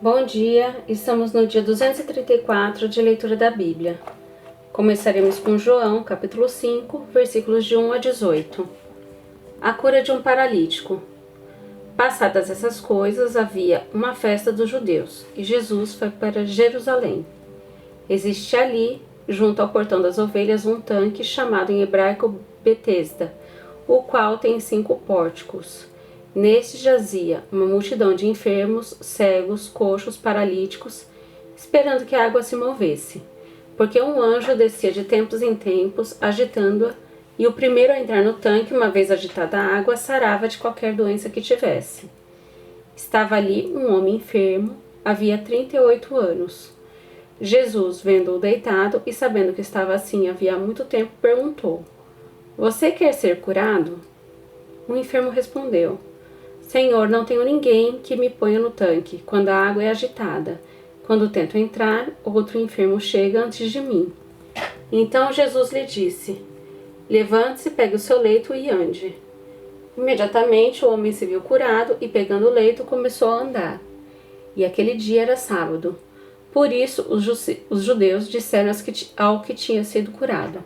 Bom dia, estamos no dia 234 de leitura da Bíblia. Começaremos com João, capítulo 5, versículos de 1 a 18. A cura de um paralítico. Passadas essas coisas, havia uma festa dos judeus, e Jesus foi para Jerusalém. Existe ali, junto ao portão das ovelhas, um tanque chamado em hebraico Betesda, o qual tem 5 pórticos. Neste jazia uma multidão de enfermos, cegos, coxos, paralíticos, esperando que a água se movesse, porque um anjo descia de tempos em tempos, agitando-a, e o primeiro a entrar no tanque, uma vez agitada a água, sarava de qualquer doença que tivesse. Estava ali um homem enfermo, havia 38 anos. Jesus, vendo-o deitado e sabendo que estava assim havia muito tempo, perguntou: "Você quer ser curado?" O enfermo respondeu: "Senhor, não tenho ninguém que me ponha no tanque quando a água é agitada. Quando tento entrar, outro enfermo chega antes de mim." Então Jesus lhe disse: "Levante-se, pegue o seu leito e ande." Imediatamente o homem se viu curado e, pegando o leito, começou a andar. E aquele dia era sábado. Por isso os judeus disseram ao que tinha sido curado: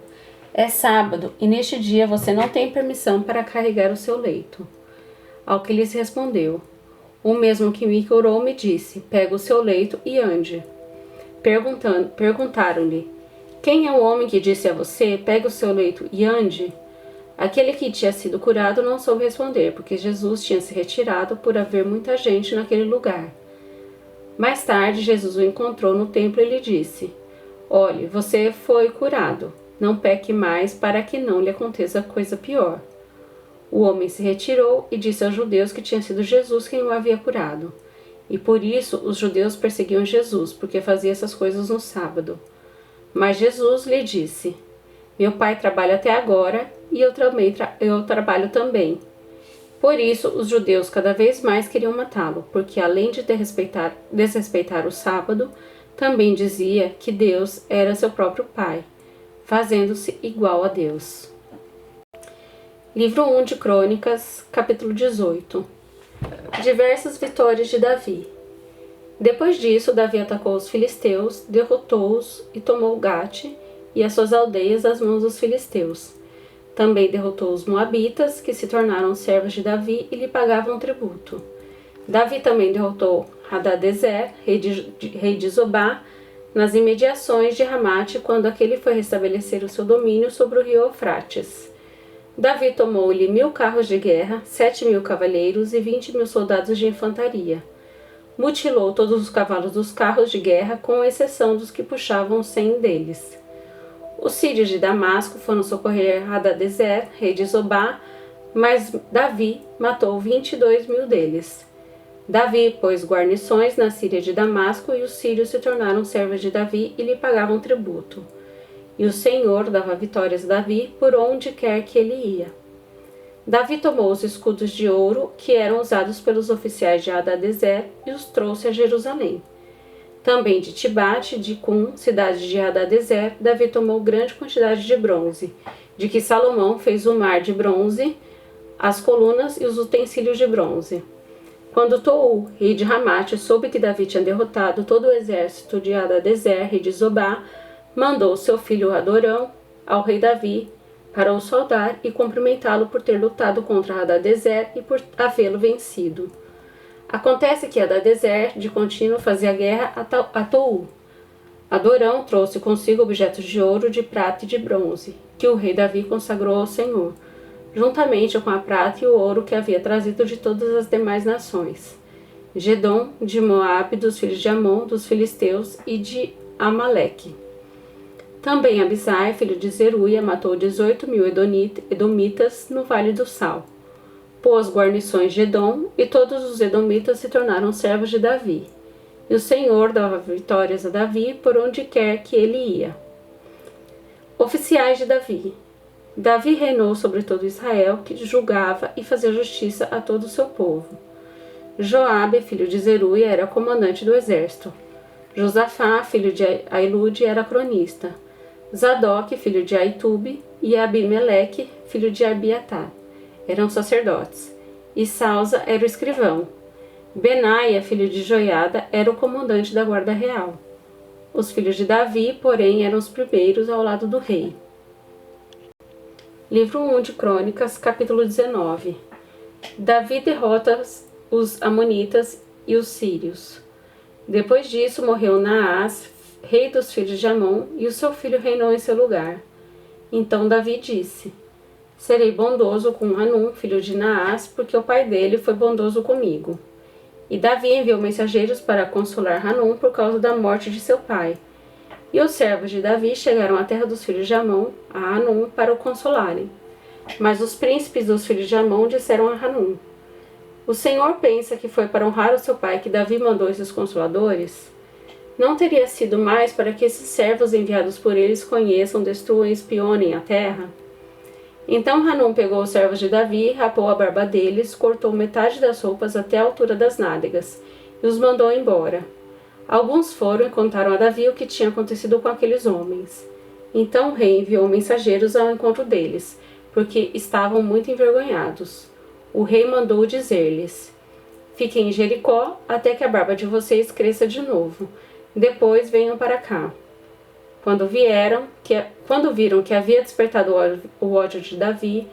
"É sábado e neste dia você não tem permissão para carregar o seu leito." Ao que lhes respondeu: "O mesmo que me curou me disse: pega o seu leito e ande." Perguntaram-lhe: "Quem é o homem que disse a você: pega o seu leito e ande?" Aquele que tinha sido curado não soube responder, porque Jesus tinha se retirado por haver muita gente naquele lugar. Mais tarde, Jesus o encontrou no templo e lhe disse: "Olhe, você foi curado. Não peque mais, para que não lhe aconteça coisa pior." O homem se retirou e disse aos judeus que tinha sido Jesus quem o havia curado. E por isso os judeus perseguiam Jesus, porque fazia essas coisas no sábado. Mas Jesus lhe disse: "Meu Pai trabalha até agora e eu trabalho também." Por isso os judeus cada vez mais queriam matá-lo, porque além de desrespeitar o sábado, também dizia que Deus era seu próprio Pai, fazendo-se igual a Deus. Livro 1 de Crônicas, capítulo 18. Diversas vitórias de Davi. Depois disso, Davi atacou os filisteus, derrotou-os e tomou Gate e as suas aldeias das mãos dos filisteus. Também derrotou os moabitas, que se tornaram servos de Davi e lhe pagavam tributo. Davi também derrotou Hadadezer, rei de Zobá, nas imediações de Ramate, quando aquele foi restabelecer o seu domínio sobre o rio Eufrates. Davi tomou-lhe 1000 carros de guerra, 7.000 cavaleiros e 20.000 soldados de infantaria. Mutilou todos os cavalos dos carros de guerra, com exceção dos que puxavam 100 deles. Os sírios de Damasco foram socorrer Hadadezer, rei de Zobá, mas Davi matou 22.000 deles. Davi pôs guarnições na Síria de Damasco e os sírios se tornaram servos de Davi e lhe pagavam tributo. E o Senhor dava vitórias a Davi por onde quer que ele ia. Davi tomou os escudos de ouro que eram usados pelos oficiais de Hadadezer e os trouxe a Jerusalém. Também de Tibate, de Cum, cidade de Hadadezer, Davi tomou grande quantidade de bronze, de que Salomão fez o mar de bronze, as colunas e os utensílios de bronze. Quando Tou, rei de Ramate, soube que Davi tinha derrotado todo o exército de Hadadezer, rei de Zobá, mandou seu filho Adorão ao rei Davi para o saudar e cumprimentá-lo por ter lutado contra Hadadezer e por havê-lo vencido. Acontece que Hadadezer de contínuo fazia guerra a Tou. Adorão trouxe consigo objetos de ouro, de prata e de bronze, que o rei Davi consagrou ao Senhor, juntamente com a prata e o ouro que havia trazido de todas as demais nações: de Edom, de Moabe, dos filhos de Amon, dos filisteus e de Amaleque. Também Abisai, filho de Zeruia, matou 18.000 edomitas no Vale do Sal. Pôs guarnições de Edom, e todos os edomitas se tornaram servos de Davi. E o Senhor dava vitórias a Davi por onde quer que ele ia. Oficiais de Davi. Davi reinou sobre todo Israel, que julgava e fazia justiça a todo o seu povo. Joabe, filho de Zeruia, era comandante do exército. Josafá, filho de Ailude, era cronista. Zadok, filho de Aitube, e Abimeleque, filho de Abiatar, eram sacerdotes. E Salza era o escrivão. Benaia, filho de Joiada, era o comandante da guarda real. Os filhos de Davi, porém, eram os primeiros ao lado do rei. Livro 1 de Crônicas, capítulo 19. Davi derrota os amonitas e os sírios. Depois disso morreu Naás, rei dos filhos de Amon, e o seu filho reinou em seu lugar. Então Davi disse: Serei bondoso com Hanum, filho de Naás, porque o pai dele foi bondoso comigo. E Davi enviou mensageiros para consolar Hanum por causa da morte de seu pai. E os servos de Davi chegaram à terra dos filhos de Amon, a Hanum, para o consolarem. Mas os príncipes dos filhos de Amon disseram a Hanum: O Senhor pensa que foi para honrar o seu pai que Davi mandou esses consoladores? Não teria sido mais para que esses servos enviados por eles conheçam, destruam e espionem a terra? Então Hanum pegou os servos de Davi, rapou a barba deles, cortou metade das roupas até a altura das nádegas, e os mandou embora. Alguns foram e contaram a Davi o que tinha acontecido com aqueles homens. Então o rei enviou mensageiros ao encontro deles, porque estavam muito envergonhados. O rei mandou dizer-lhes: Fiquem em Jericó até que a barba de vocês cresça de novo. Depois venham para cá. Quando viram que havia despertado o ódio de Davi,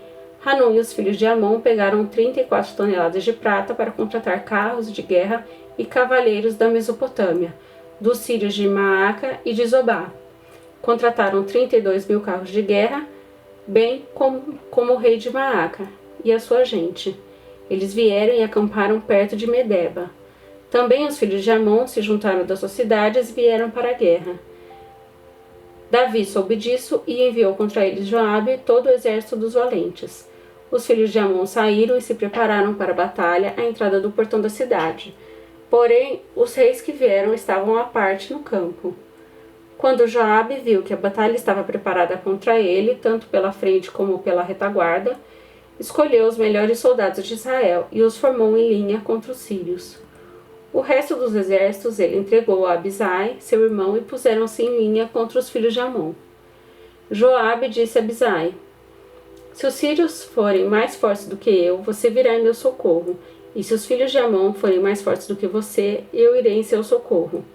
Hanum e os filhos de Amon pegaram 34 toneladas de prata para contratar carros de guerra e cavaleiros da Mesopotâmia, dos sírios de Maaca e de Zobá. Contrataram 32.000 carros de guerra, bem como o rei de Maaca e a sua gente. Eles vieram e acamparam perto de Medeba. Também os filhos de Amon se juntaram das suas cidades e vieram para a guerra. Davi soube disso e enviou contra eles Joabe e todo o exército dos valentes. Os filhos de Amon saíram e se prepararam para a batalha à entrada do portão da cidade. Porém, os reis que vieram estavam à parte no campo. Quando Joabe viu que a batalha estava preparada contra ele, tanto pela frente como pela retaguarda, escolheu os melhores soldados de Israel e os formou em linha contra os sírios. O resto dos exércitos ele entregou a Abisai, seu irmão, e puseram-se em linha contra os filhos de Amon. Joabe disse a Abisai: Se os sírios forem mais fortes do que eu, você virá em meu socorro, e se os filhos de Amon forem mais fortes do que você, eu irei em seu socorro.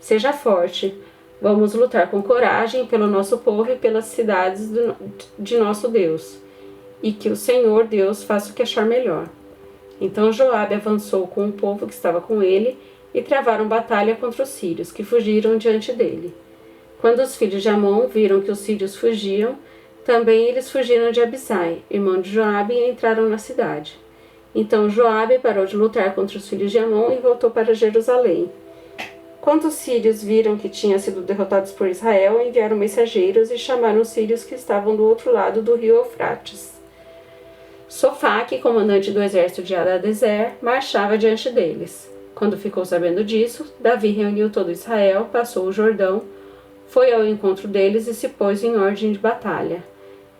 Seja forte, vamos lutar com coragem pelo nosso povo e pelas cidades de nosso Deus, e que o Senhor Deus faça o que achar melhor. Então Joabe avançou com o povo que estava com ele e travaram batalha contra os sírios, que fugiram diante dele. Quando os filhos de Amon viram que os sírios fugiam, também eles fugiram de Abisai, irmão de Joabe, e entraram na cidade. Então Joabe parou de lutar contra os filhos de Amon e voltou para Jerusalém. Quando os sírios viram que tinham sido derrotados por Israel, enviaram mensageiros e chamaram os sírios que estavam do outro lado do rio Eufrates. Sofaque, comandante do exército de Hadadezer, marchava diante deles. Quando ficou sabendo disso, Davi reuniu todo Israel, passou o Jordão, foi ao encontro deles e se pôs em ordem de batalha.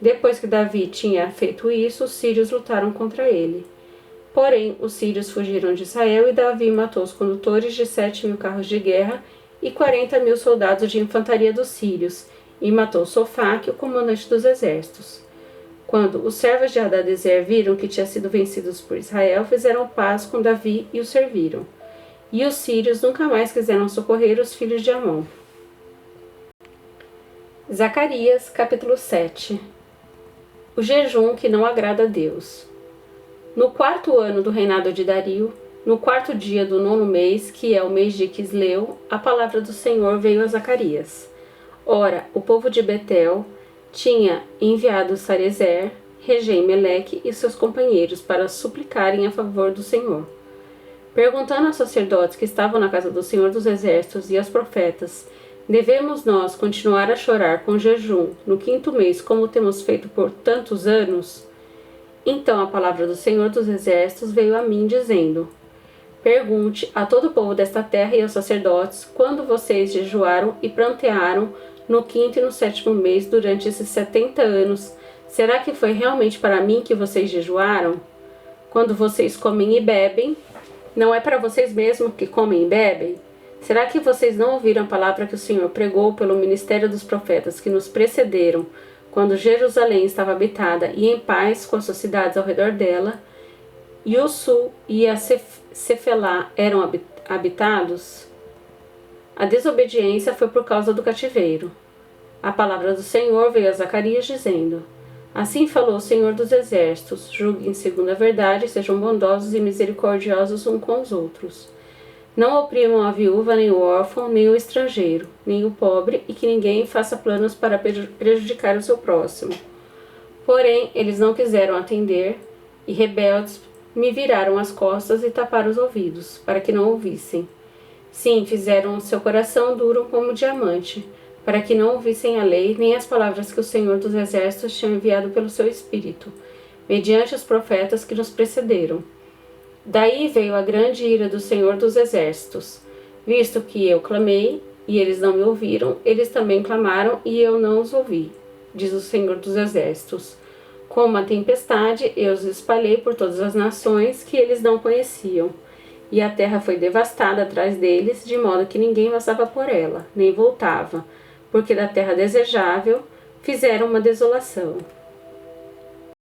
Depois que Davi tinha feito isso, os sírios lutaram contra ele. Porém, os sírios fugiram de Israel e Davi matou os condutores de 7.000 carros de guerra e 40.000 soldados de infantaria dos sírios, e matou Sofaque, o comandante dos exércitos. Quando os servos de Hadadezer viram que tinham sido vencidos por Israel, fizeram paz com Davi e o serviram. E os sírios nunca mais quiseram socorrer os filhos de Amon. Zacarias, capítulo 7. O jejum que não agrada a Deus. No 4º ano do reinado de Dario, no 4º dia do 9º mês, que é o mês de Quisleu, a palavra do Senhor veio a Zacarias. Ora, o povo de Betel tinha enviado Sarezer, Regem-Meleque e seus companheiros para suplicarem a favor do Senhor. Perguntando aos sacerdotes que estavam na casa do Senhor dos Exércitos e aos profetas: Devemos nós continuar a chorar com jejum no 5º mês, como temos feito por tantos anos? Então a palavra do Senhor dos Exércitos veio a mim, dizendo: Pergunte a todo o povo desta terra e aos sacerdotes quando vocês jejuaram e prantearam no 5º e no 7º mês durante esses 70 anos. Será que foi realmente para mim que vocês jejuaram? Quando vocês comem e bebem, não é para vocês mesmos que comem e bebem? Será que vocês não ouviram a palavra que o Senhor pregou pelo ministério dos profetas que nos precederam, quando Jerusalém estava habitada e em paz com as suas cidades ao redor dela, e o sul ia Cefelá eram habitados, a desobediência foi por causa do cativeiro. A palavra do Senhor veio a Zacarias dizendo: Assim falou o Senhor dos Exércitos: julguem segundo a verdade, sejam bondosos e misericordiosos uns com os outros. Não oprimam a viúva, nem o órfão, nem o estrangeiro, nem o pobre, e que ninguém faça planos para prejudicar o seu próximo. Porém, eles não quiseram atender, e rebeldes me viraram as costas e taparam os ouvidos, para que não ouvissem. Sim, fizeram o seu coração duro como diamante, para que não ouvissem a lei, nem as palavras que o Senhor dos Exércitos tinha enviado pelo seu Espírito, mediante os profetas que nos precederam. Daí veio a grande ira do Senhor dos Exércitos. Visto que eu clamei, e eles não me ouviram, eles também clamaram, e eu não os ouvi, diz o Senhor dos Exércitos. Com uma tempestade, eu os espalhei por todas as nações que eles não conheciam. E a terra foi devastada atrás deles, de modo que ninguém passava por ela, nem voltava, porque da terra desejável fizeram uma desolação.